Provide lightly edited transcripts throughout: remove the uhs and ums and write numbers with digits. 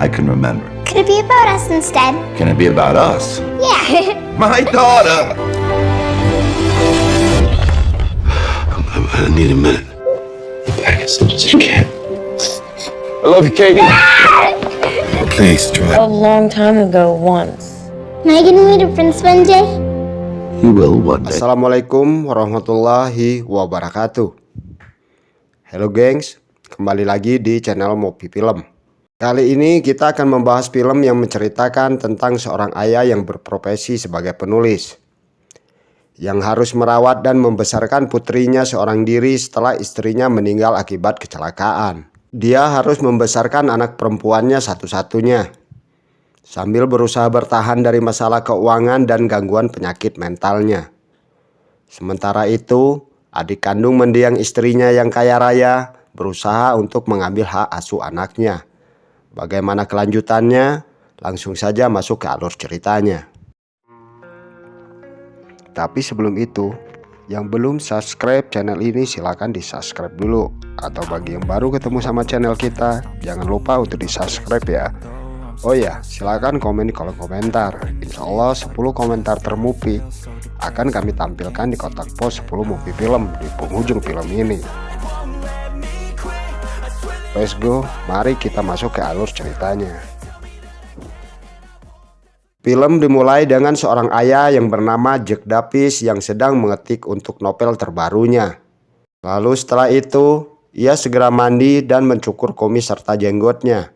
I can remember. Could it be about us instead? Can it be about us? Yeah. My daughter! I need a minute. Back as soon as you can. I love you, Katie. Please, try. A long time ago once. Am I gonna meet a prince one day? You will one day. Assalamualaikum warahmatullahi wabarakatuh. Halo gengs, kembali lagi di channel Mopi Film. Kali ini kita akan membahas film yang menceritakan tentang seorang ayah yang berprofesi sebagai penulis, yang harus merawat dan membesarkan putrinya seorang diri setelah istrinya meninggal akibat kecelakaan. Dia harus membesarkan anak perempuannya satu-satunya, sambil berusaha bertahan dari masalah keuangan dan gangguan penyakit mentalnya. Sementara itu, adik kandung mendiang istrinya yang kaya raya berusaha untuk mengambil hak asuh anaknya. Bagaimana kelanjutannya? Langsung saja masuk ke alur ceritanya. Tapi sebelum itu, yang belum subscribe channel ini silahkan di subscribe dulu. Atau bagi yang baru ketemu sama channel kita, jangan lupa untuk di subscribe ya. Oh ya, silahkan komen di kolom komentar. Insya Allah 10 komentar termupi akan kami tampilkan di kotak pos 10 Mopi Film di penghujung film ini. Let's go, mari kita masuk ke alur ceritanya. Film dimulai dengan seorang ayah yang bernama Jack Davis yang sedang mengetik untuk novel terbarunya. Lalu setelah itu, ia segera mandi dan mencukur kumis serta jenggotnya.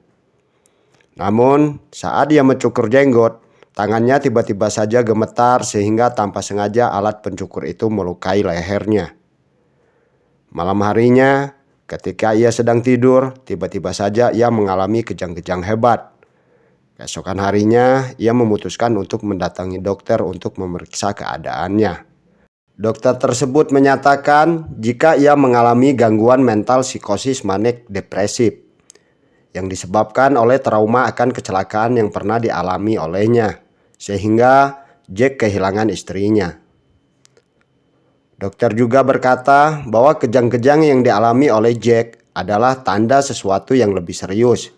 Namun, saat ia mencukur jenggot, tangannya tiba-tiba saja gemetar sehingga tanpa sengaja alat pencukur itu melukai lehernya. Malam harinya, ketika ia sedang tidur, tiba-tiba saja ia mengalami kejang-kejang hebat. Keesokan harinya, ia memutuskan untuk mendatangi dokter untuk memeriksa keadaannya. Dokter tersebut menyatakan jika ia mengalami gangguan mental psikosis manik depresif yang disebabkan oleh trauma akan kecelakaan yang pernah dialami olehnya, sehingga Jack kehilangan istrinya. Dokter juga berkata bahwa kejang-kejang yang dialami oleh Jack adalah tanda sesuatu yang lebih serius.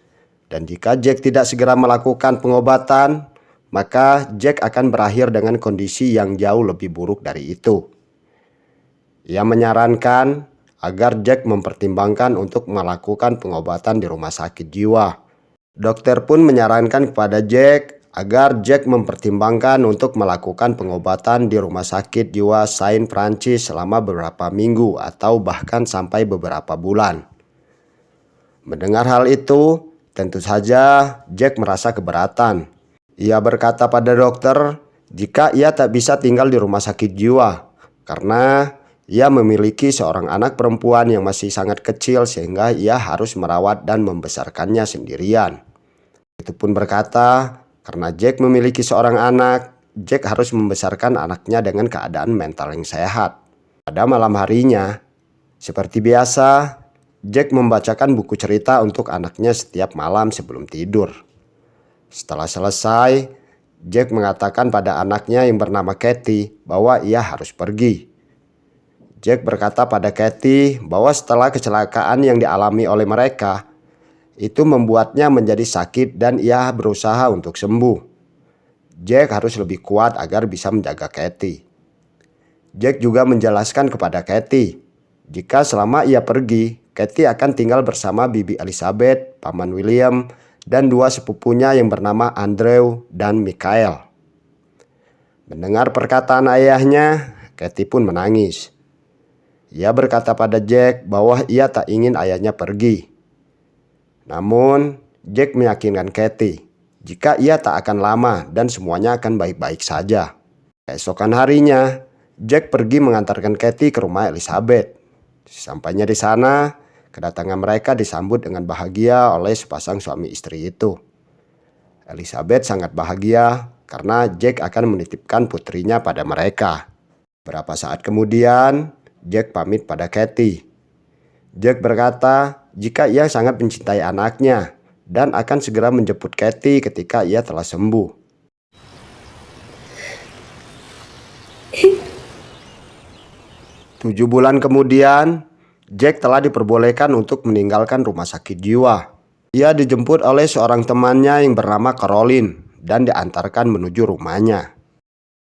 Dan jika Jack tidak segera melakukan pengobatan, maka Jack akan berakhir dengan kondisi yang jauh lebih buruk dari itu. Ia menyarankan agar Jack mempertimbangkan untuk melakukan pengobatan di rumah sakit jiwa. Dokter pun menyarankan kepada Jack agar Jack mempertimbangkan untuk melakukan pengobatan di rumah sakit jiwa Saint Francis selama beberapa minggu atau bahkan sampai beberapa bulan. Mendengar hal itu, tentu saja Jack merasa keberatan. Ia berkata pada dokter jika ia tak bisa tinggal di rumah sakit jiwa karena ia memiliki seorang anak perempuan yang masih sangat kecil sehingga ia harus merawat dan membesarkannya sendirian. Itu pun berkata karena Jack memiliki seorang anak, Jack harus membesarkan anaknya dengan keadaan mental yang sehat. Pada malam harinya, seperti biasa, Jack membacakan buku cerita untuk anaknya setiap malam sebelum tidur. Setelah selesai, Jack mengatakan pada anaknya yang bernama Katie bahwa ia harus pergi. Jack berkata pada Katie bahwa setelah kecelakaan yang dialami oleh mereka, itu membuatnya menjadi sakit dan ia berusaha untuk sembuh. Jack harus lebih kuat agar bisa menjaga Katie. Jack juga menjelaskan kepada Katie, jika selama ia pergi, Katie akan tinggal bersama Bibi Elizabeth, Paman William, dan dua sepupunya yang bernama Andrew dan Michael. Mendengar perkataan ayahnya, Katie pun menangis. Ia berkata pada Jack bahwa ia tak ingin ayahnya pergi. Namun, Jack meyakinkan Katie jika ia tak akan lama dan semuanya akan baik-baik saja. Keesokan harinya, Jack pergi mengantarkan Katie ke rumah Elizabeth. Sampainya di sana, kedatangan mereka disambut dengan bahagia oleh sepasang suami istri itu. Elizabeth sangat bahagia karena Jack akan menitipkan putrinya pada mereka. Beberapa saat kemudian, Jack pamit pada Katie. Jack berkata jika ia sangat mencintai anaknya dan akan segera menjemput Katie ketika ia telah sembuh. 7 bulan kemudian, Jack telah diperbolehkan untuk meninggalkan rumah sakit jiwa. Ia dijemput oleh seorang temannya yang bernama Caroline dan diantarkan menuju rumahnya.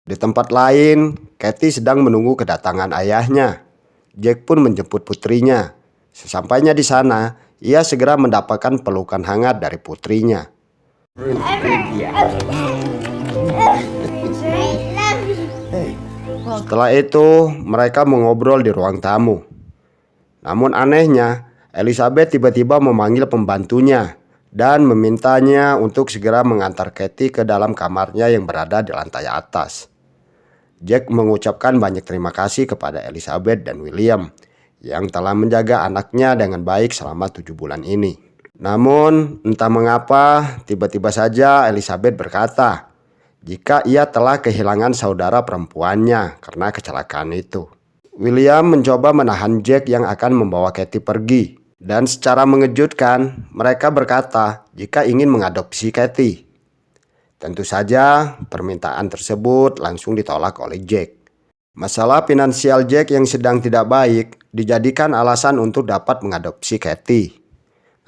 Di tempat lain, Katie sedang menunggu kedatangan ayahnya. Jack pun menjemput putrinya. Sesampainya di sana, ia segera mendapatkan pelukan hangat dari putrinya. Setelah itu, mereka mengobrol di ruang tamu. Namun anehnya, Elizabeth tiba-tiba memanggil pembantunya dan memintanya untuk segera mengantar Katie ke dalam kamarnya yang berada di lantai atas. Jack mengucapkan banyak terima kasih kepada Elizabeth dan William yang telah menjaga anaknya dengan baik selama 7 bulan ini. Namun entah mengapa tiba-tiba saja Elizabeth berkata jika ia telah kehilangan saudara perempuannya karena kecelakaan itu. William mencoba menahan Jack yang akan membawa Katie pergi. Dan secara mengejutkan, mereka berkata jika ingin mengadopsi Katie. Tentu saja, permintaan tersebut langsung ditolak oleh Jack. Masalah finansial Jack yang sedang tidak baik dijadikan alasan untuk dapat mengadopsi Katie.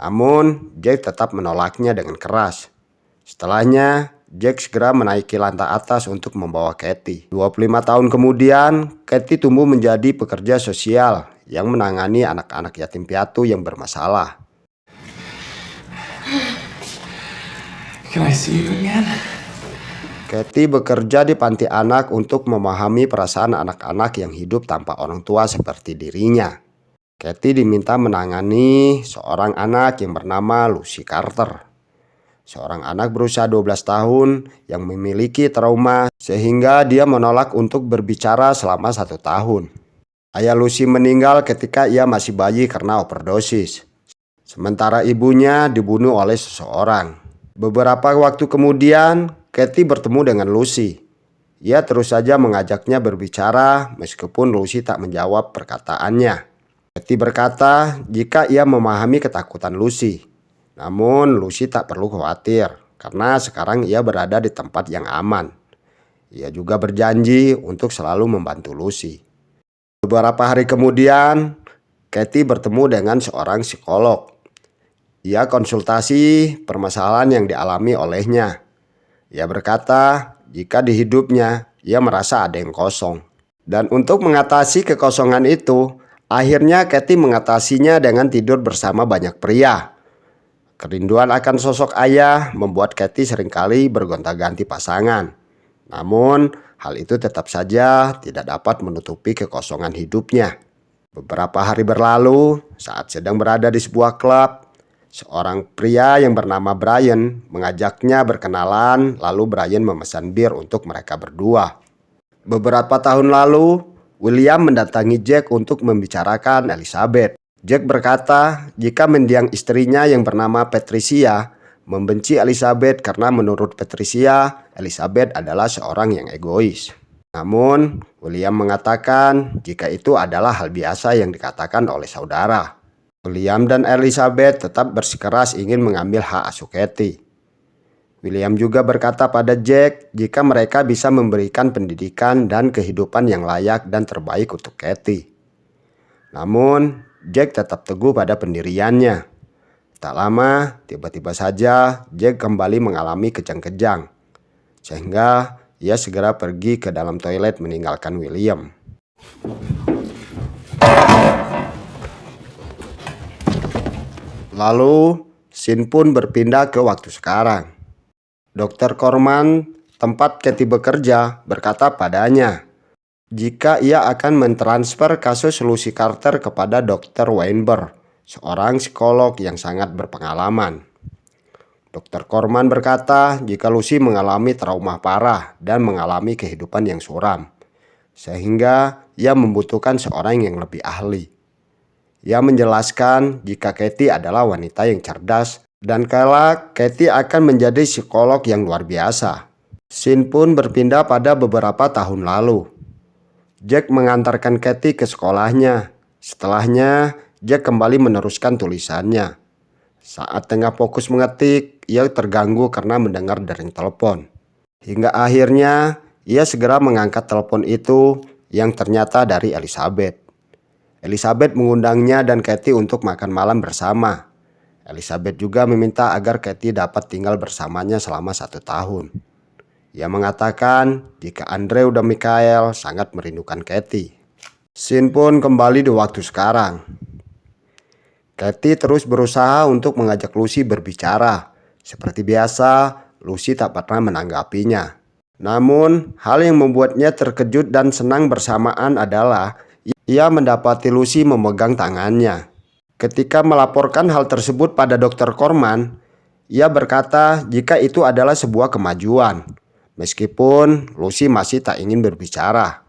Namun, Jack tetap menolaknya dengan keras. Setelahnya, Jack segera menaiki lantai atas untuk membawa Katie. 25 tahun kemudian, Katie tumbuh menjadi pekerja sosial yang menangani anak-anak yatim piatu yang bermasalah. Can I see you again? Katie bekerja di panti anak untuk memahami perasaan anak-anak yang hidup tanpa orang tua seperti dirinya. Katie diminta menangani seorang anak yang bernama Lucy Carter. Seorang anak berusia 12 tahun yang memiliki trauma sehingga dia menolak untuk berbicara selama 1 tahun. Ayah Lucy meninggal ketika ia masih bayi karena overdosis. Sementara ibunya dibunuh oleh seseorang. Beberapa waktu kemudian, Katie bertemu dengan Lucy. Ia terus saja mengajaknya berbicara meskipun Lucy tak menjawab perkataannya. Katie berkata jika ia memahami ketakutan Lucy. Namun Lucy tak perlu khawatir karena sekarang ia berada di tempat yang aman. Ia juga berjanji untuk selalu membantu Lucy. Beberapa hari kemudian, Katie bertemu dengan seorang psikolog. Ia konsultasi permasalahan yang dialami olehnya. Ia berkata jika di hidupnya ia merasa ada yang kosong. Dan untuk mengatasi kekosongan itu, akhirnya Katie mengatasinya dengan tidur bersama banyak pria. Kerinduan akan sosok ayah membuat Katie seringkali bergonta-ganti pasangan. Namun, hal itu tetap saja tidak dapat menutupi kekosongan hidupnya. Beberapa hari berlalu, saat sedang berada di sebuah klub, seorang pria yang bernama Brian mengajaknya berkenalan, lalu Brian memesan bir untuk mereka berdua. Beberapa tahun lalu, William mendatangi Jack untuk membicarakan Elizabeth. Jack berkata jika mendiang istrinya yang bernama Patricia membenci Elizabeth karena menurut Patricia, Elizabeth adalah seorang yang egois. Namun, William mengatakan jika itu adalah hal biasa yang dikatakan oleh saudara. William dan Elizabeth tetap bersikeras ingin mengambil hak asuh Katie. William juga berkata pada Jack jika mereka bisa memberikan pendidikan dan kehidupan yang layak dan terbaik untuk Katie. Namun, Jack tetap teguh pada pendiriannya. Tak lama, tiba-tiba saja Jack kembali mengalami kejang-kejang. Sehingga ia segera pergi ke dalam toilet meninggalkan William. Lalu, scene pun berpindah ke waktu sekarang. Dr. Corman, tempat Katie bekerja, berkata padanya jika ia akan mentransfer kasus Lucy Carter kepada Dr. Weinberg, seorang psikolog yang sangat berpengalaman. Dr. Corman berkata jika Lucy mengalami trauma parah dan mengalami kehidupan yang suram, sehingga ia membutuhkan seorang yang lebih ahli. Ia menjelaskan jika Katie adalah wanita yang cerdas dan kelak Katie akan menjadi psikolog yang luar biasa. Scene pun berpindah pada beberapa tahun lalu. Jack mengantarkan Katie ke sekolahnya. Setelahnya, Jack kembali meneruskan tulisannya. Saat tengah fokus mengetik, ia terganggu karena mendengar dering telepon. Hingga akhirnya, ia segera mengangkat telepon itu yang ternyata dari Elizabeth. Elizabeth mengundangnya dan Katie untuk makan malam bersama. Elizabeth juga meminta agar Katie dapat tinggal bersamanya selama 1 tahun. Ia mengatakan jika Andrew dan Michael sangat merindukan Katie. Scene pun kembali di waktu sekarang. Katie terus berusaha untuk mengajak Lucy berbicara. Seperti biasa, Lucy tak pernah menanggapinya. Namun, hal yang membuatnya terkejut dan senang bersamaan adalah ia mendapati Lucy memegang tangannya. Ketika melaporkan hal tersebut pada Dr. Corman, ia berkata jika itu adalah sebuah kemajuan. Meskipun Lucy masih tak ingin berbicara.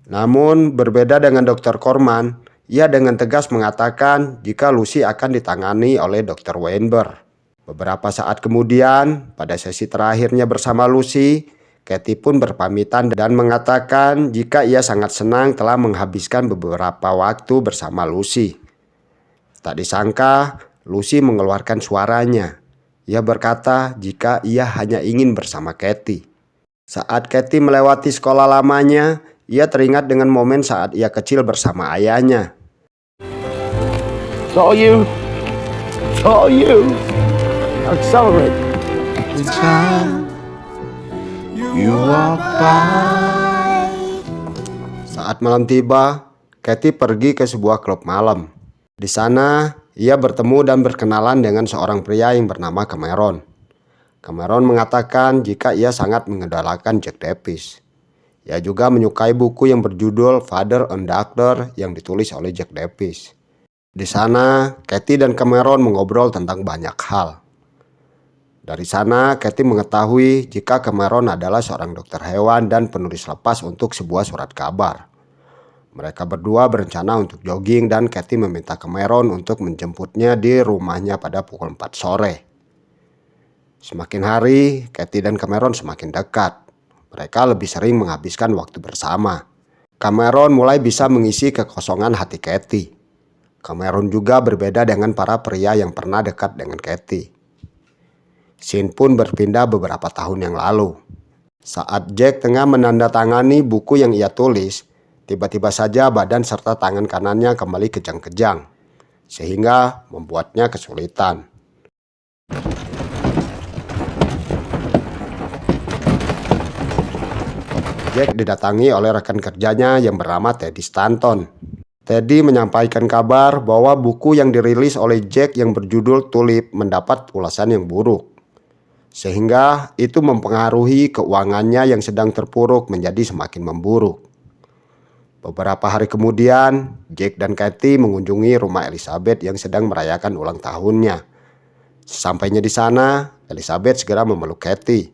Namun, berbeda dengan Dr. Corman, ia dengan tegas mengatakan jika Lucy akan ditangani oleh Dr. Weinberg. Beberapa saat kemudian, pada sesi terakhirnya bersama Lucy, Katie pun berpamitan dan mengatakan jika ia sangat senang telah menghabiskan beberapa waktu bersama Lucy. Tak disangka, Lucy mengeluarkan suaranya. Ia berkata jika ia hanya ingin bersama Katie. Saat Katie melewati sekolah lamanya, ia teringat dengan momen saat ia kecil bersama ayahnya. It's all you. It's all you. Accelerate. The time you walk by. Saat malam tiba, Katie pergi ke sebuah klub malam. Di sana, ia bertemu dan berkenalan dengan seorang pria yang bernama Cameron. Cameron mengatakan jika ia sangat mengidolakan Jack Davis. Ia juga menyukai buku yang berjudul Father and Daughter yang ditulis oleh Jack Davis. Di sana, Katie dan Cameron mengobrol tentang banyak hal. Dari sana, Katie mengetahui jika Cameron adalah seorang dokter hewan dan penulis lepas untuk sebuah surat kabar. Mereka berdua berencana untuk jogging dan Katie meminta Cameron untuk menjemputnya di rumahnya pada pukul 4 sore. Semakin hari, Katie dan Cameron semakin dekat. Mereka lebih sering menghabiskan waktu bersama. Cameron mulai bisa mengisi kekosongan hati Katie. Cameron juga berbeda dengan para pria yang pernah dekat dengan Katie. Scene pun berpindah beberapa tahun yang lalu. Saat Jack tengah menandatangani buku yang ia tulis, tiba-tiba saja badan serta tangan kanannya kembali kejang-kejang, sehingga membuatnya kesulitan. Jack didatangi oleh rekan kerjanya yang bernama Teddy Stanton. Teddy menyampaikan kabar bahwa buku yang dirilis oleh Jack yang berjudul Tulip mendapat ulasan yang buruk. Sehingga itu mempengaruhi keuangannya yang sedang terpuruk menjadi semakin memburuk. Beberapa hari kemudian, Jack dan Katie mengunjungi rumah Elizabeth yang sedang merayakan ulang tahunnya. Sesampainya di sana, Elizabeth segera memeluk Katie.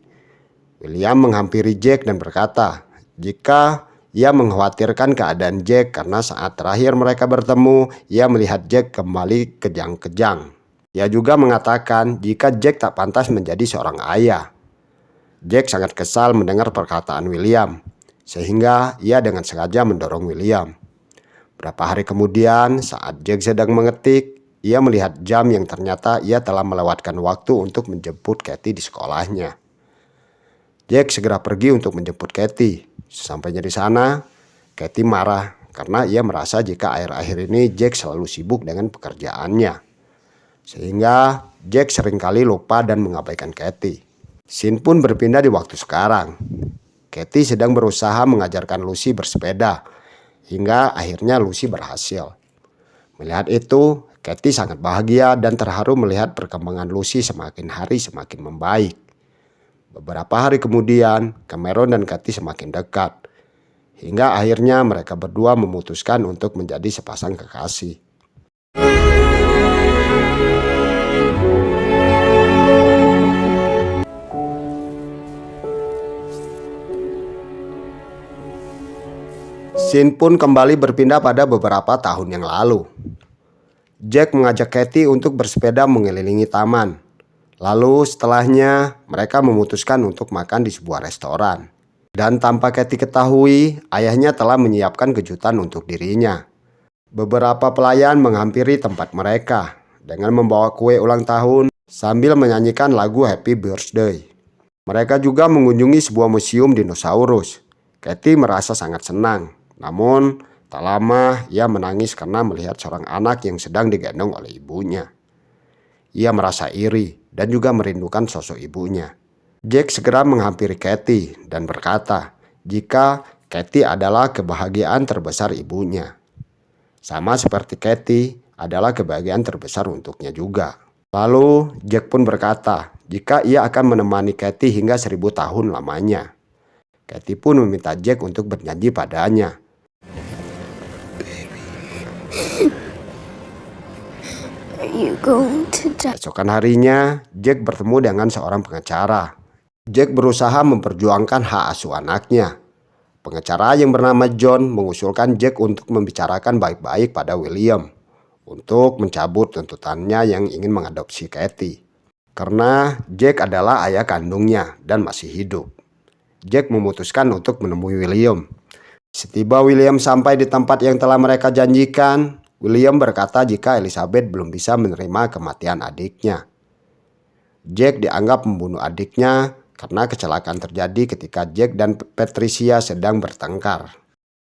William menghampiri Jack dan berkata, jika ia mengkhawatirkan keadaan Jack karena saat terakhir mereka bertemu, ia melihat Jack kembali kejang-kejang. Ia juga mengatakan jika Jack tak pantas menjadi seorang ayah. Jack sangat kesal mendengar perkataan William, sehingga ia dengan sengaja mendorong William. Beberapa hari kemudian, saat Jack sedang mengetik, ia melihat jam yang ternyata ia telah melewatkan waktu untuk menjemput Katie di sekolahnya. Jack segera pergi untuk menjemput Katie. Sesampainya di sana, Katie marah karena ia merasa jika akhir-akhir ini Jack selalu sibuk dengan pekerjaannya. Sehingga Jack seringkali lupa dan mengabaikan Katie. Scene pun berpindah di waktu sekarang. Katie sedang berusaha mengajarkan Lucy bersepeda, hingga akhirnya Lucy berhasil. Melihat itu, Katie sangat bahagia dan terharu melihat perkembangan Lucy semakin hari semakin membaik. Beberapa hari kemudian, Cameron dan Katie semakin dekat. Hingga akhirnya mereka berdua memutuskan untuk menjadi sepasang kekasih. Scene pun kembali berpindah pada beberapa tahun yang lalu. Jack mengajak Katie untuk bersepeda mengelilingi taman. Lalu setelahnya mereka memutuskan untuk makan di sebuah restoran. Dan tanpa Katie ketahui, ayahnya telah menyiapkan kejutan untuk dirinya. Beberapa pelayan menghampiri tempat mereka dengan membawa kue ulang tahun sambil menyanyikan lagu Happy Birthday. Mereka juga mengunjungi sebuah museum dinosaurus. Katie merasa sangat senang. Namun, tak lama ia menangis karena melihat seorang anak yang sedang digendong oleh ibunya. Ia merasa iri dan juga merindukan sosok ibunya. Jack segera menghampiri Kathy dan berkata jika Kathy adalah kebahagiaan terbesar ibunya. Sama seperti Kathy adalah kebahagiaan terbesar untuknya juga. Lalu Jack pun berkata jika ia akan menemani Kathy hingga 1000 tahun lamanya. Kathy pun meminta Jack untuk berjanji padanya. Esokan harinya, Jack bertemu dengan seorang pengacara. Jack berusaha memperjuangkan hak asuh anaknya. Pengacara yang bernama John mengusulkan Jack untuk membicarakan baik-baik pada William untuk mencabut tuntutannya yang ingin mengadopsi Kathy. Karena Jack adalah ayah kandungnya dan masih hidup. Jack memutuskan untuk menemui William. Setiba William sampai di tempat yang telah mereka janjikan, William berkata jika Elizabeth belum bisa menerima kematian adiknya. Jack dianggap membunuh adiknya karena kecelakaan terjadi ketika Jack dan Patricia sedang bertengkar.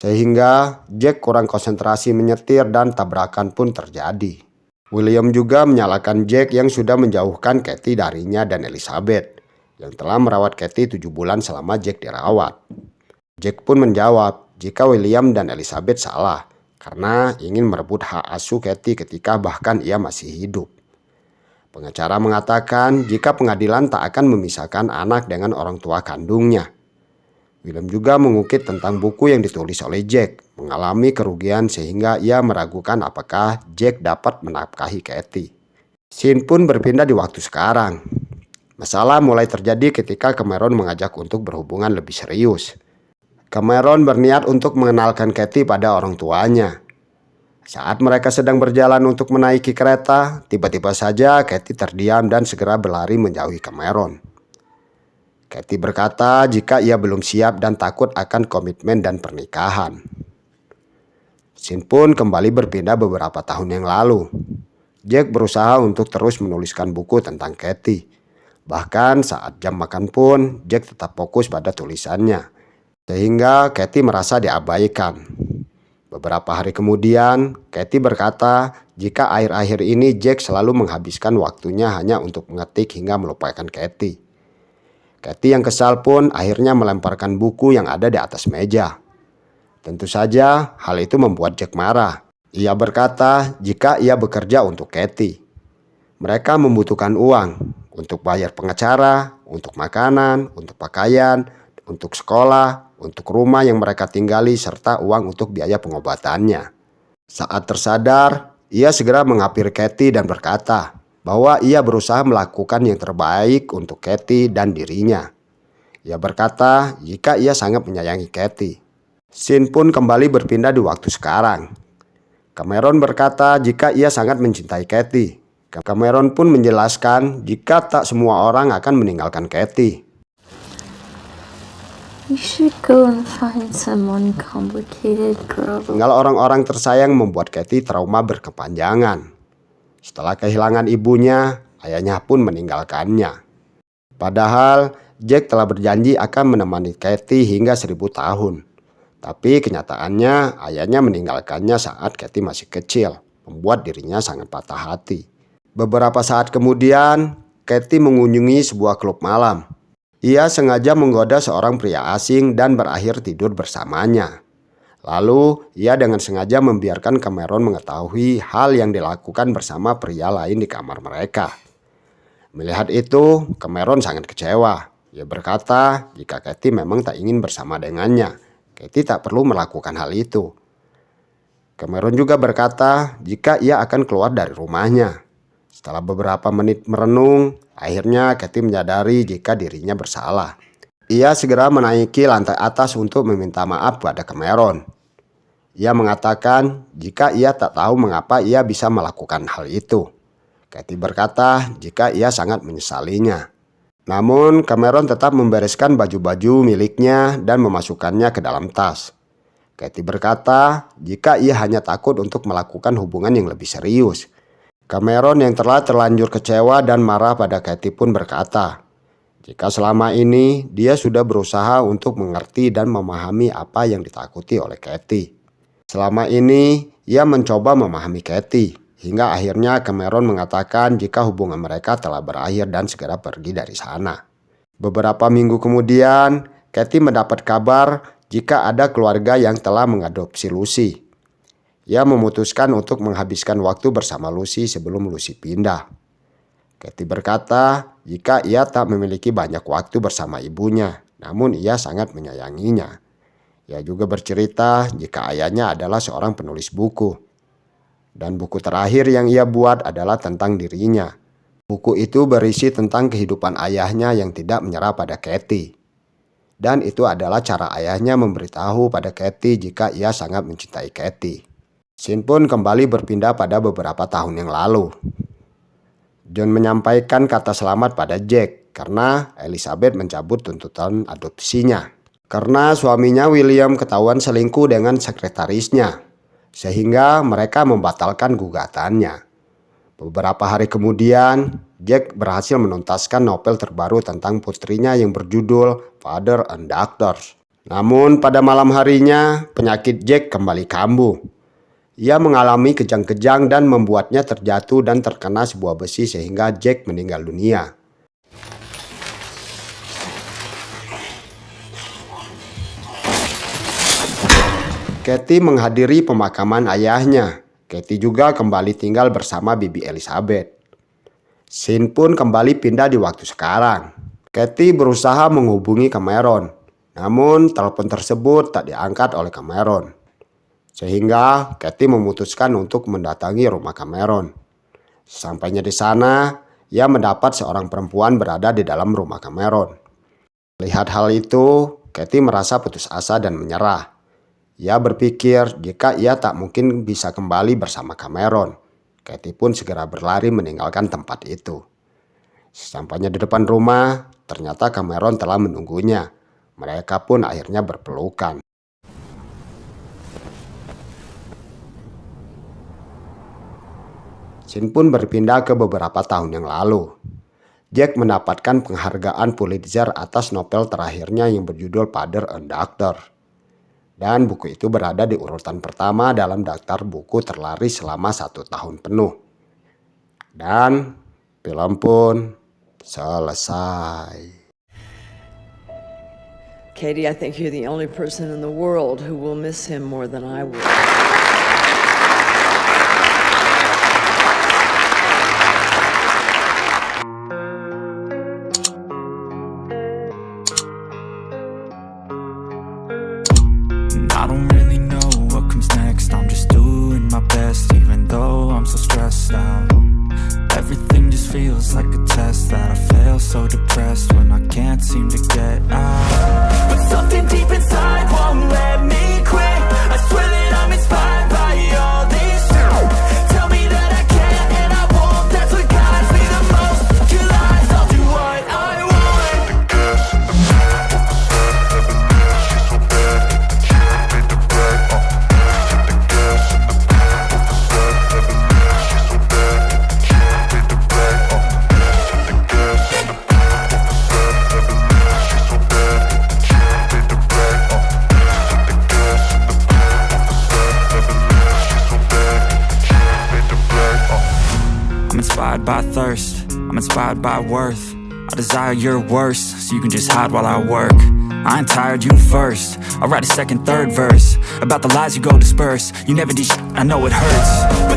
Sehingga Jack kurang konsentrasi menyetir dan tabrakan pun terjadi. William juga menyalahkan Jack yang sudah menjauhkan Kathy darinya dan Elizabeth, yang telah merawat Kathy 7 bulan selama Jack dirawat. Jack pun menjawab jika William dan Elizabeth salah karena ingin merebut hak asuh Kathy ketika bahkan ia masih hidup. Pengacara mengatakan jika pengadilan tak akan memisahkan anak dengan orang tua kandungnya. William juga mengukit tentang buku yang ditulis oleh Jack, mengalami kerugian sehingga ia meragukan apakah Jack dapat menafkahi Kathy. Scene pun berpindah di waktu sekarang. Masalah mulai terjadi ketika Cameron mengajak untuk berhubungan lebih serius. Cameron berniat untuk mengenalkan Kathy pada orang tuanya. Saat mereka sedang berjalan untuk menaiki kereta, tiba-tiba saja Kathy terdiam dan segera berlari menjauhi Cameron. Kathy berkata jika ia belum siap dan takut akan komitmen dan pernikahan. Scene pun kembali berpindah beberapa tahun yang lalu. Jack berusaha untuk terus menuliskan buku tentang Kathy. Bahkan saat jam makan pun, Jack tetap fokus pada tulisannya. Sehingga Kathy merasa diabaikan. Beberapa hari kemudian, Kathy berkata jika akhir-akhir ini Jack selalu menghabiskan waktunya hanya untuk mengetik hingga melupakan Kathy. Kathy yang kesal pun akhirnya melemparkan buku yang ada di atas meja. Tentu saja hal itu membuat Jack marah. Ia berkata jika ia bekerja untuk Kathy. Mereka membutuhkan uang untuk bayar pengacara, untuk makanan, untuk pakaian, untuk sekolah, untuk rumah yang mereka tinggali, serta uang untuk biaya pengobatannya. Saat tersadar, ia segera menghampiri Kathy dan berkata bahwa ia berusaha melakukan yang terbaik untuk Kathy dan dirinya. Ia berkata jika ia sangat menyayangi Kathy. Scene pun kembali berpindah di waktu sekarang. Cameron berkata jika ia sangat mencintai Kathy. Cameron pun menjelaskan jika tak semua orang akan meninggalkan Kathy. You should go and find someone complicated, girl. Tinggal orang-orang tersayang membuat Kathy trauma berkepanjangan. Setelah kehilangan ibunya, ayahnya pun meninggalkannya. Padahal Jack telah berjanji akan menemani Kathy hingga 1000 tahun. Tapi kenyataannya ayahnya meninggalkannya saat Kathy masih kecil, membuat dirinya sangat patah hati. Beberapa saat kemudian, Kathy mengunjungi sebuah klub malam. Ia sengaja menggoda seorang pria asing dan berakhir tidur bersamanya. Lalu, ia dengan sengaja membiarkan Cameron mengetahui hal yang dilakukan bersama pria lain di kamar mereka. Melihat itu, Cameron sangat kecewa. Ia berkata jika Kathy memang tak ingin bersama dengannya, Kathy tak perlu melakukan hal itu. Cameron juga berkata jika ia akan keluar dari rumahnya. Setelah beberapa menit merenung, akhirnya Kathy menyadari jika dirinya bersalah. Ia segera menaiki lantai atas untuk meminta maaf pada Cameron. Ia mengatakan jika ia tak tahu mengapa ia bisa melakukan hal itu. Kathy berkata jika ia sangat menyesalinya. Namun Cameron tetap membereskan baju-baju miliknya dan memasukkannya ke dalam tas. Kathy berkata jika ia hanya takut untuk melakukan hubungan yang lebih serius. Cameron yang telah terlanjur kecewa dan marah pada Kathy pun berkata, jika selama ini dia sudah berusaha untuk mengerti dan memahami apa yang ditakuti oleh Kathy. Selama ini ia mencoba memahami Kathy Hingga akhirnya Cameron mengatakan jika hubungan mereka telah berakhir dan segera pergi dari sana. Beberapa minggu kemudian, Katie mendapat kabar jika ada keluarga yang telah mengadopsi Lucy. Ia memutuskan untuk menghabiskan waktu bersama Lucy sebelum Lucy pindah. Katie berkata jika ia tak memiliki banyak waktu bersama ibunya, namun ia sangat menyayanginya. Ia juga bercerita jika ayahnya adalah seorang penulis buku. Dan buku terakhir yang ia buat adalah tentang dirinya. Buku itu berisi tentang kehidupan ayahnya yang tidak menyerah pada Katie. Dan itu adalah cara ayahnya memberitahu pada Katie jika ia sangat mencintai Katie. Scene pun kembali berpindah pada beberapa tahun yang lalu. John menyampaikan kata selamat pada Jack karena Elizabeth mencabut tuntutan adopsinya. Karena suaminya William ketahuan selingkuh dengan sekretarisnya, sehingga mereka membatalkan gugatannya. Beberapa hari kemudian, Jack berhasil menuntaskan novel terbaru tentang putrinya yang berjudul Father and Daughter. Namun pada malam harinya, penyakit Jack kembali kambuh. Ia mengalami kejang-kejang dan membuatnya terjatuh dan terkena sebuah besi sehingga Jack meninggal dunia. Katie menghadiri pemakaman ayahnya. Katie juga kembali tinggal bersama Bibi Elizabeth. Scene pun kembali pindah di waktu sekarang. Katie berusaha menghubungi Cameron, namun telepon tersebut tak diangkat oleh Cameron. Sehingga Katie memutuskan untuk mendatangi rumah Cameron. Sampainya di sana, ia mendapat seorang perempuan berada di dalam rumah Cameron. Melihat hal itu, Katie merasa putus asa dan menyerah. Ia berpikir jika ia tak mungkin bisa kembali bersama Cameron. Katie pun segera berlari meninggalkan tempat itu. Sampainya di depan rumah, ternyata Cameron telah menunggunya. Mereka pun akhirnya berpelukan. Scene pun berpindah ke beberapa tahun yang lalu. Jack mendapatkan penghargaan Pulitzer atas novel terakhirnya yang berjudul Father and Daughter. Dan buku itu berada di urutan pertama dalam daftar buku terlaris selama 1 tahun penuh. Dan film pun selesai. Katie, I think you're the only person in the world who will miss him more than I will. I don't really know what comes next. I'm just doing my best, even though I'm so stressed out. Everything just feels like a test that I fail, so depressed when I can't seem to get out. But something deep inside won't let me quit. I swear that I'm inspired by all these truths. Tell me that I can and I won't. That's what guides me the most. Your lies, I'll do what I want. I'm inspired by thirst, I'm inspired by worth. I desire your worst, so you can just hide while I work. I ain't tired, you first. I'll write a second, third verse about the lies you go disperse. You never did shit, I know it hurts.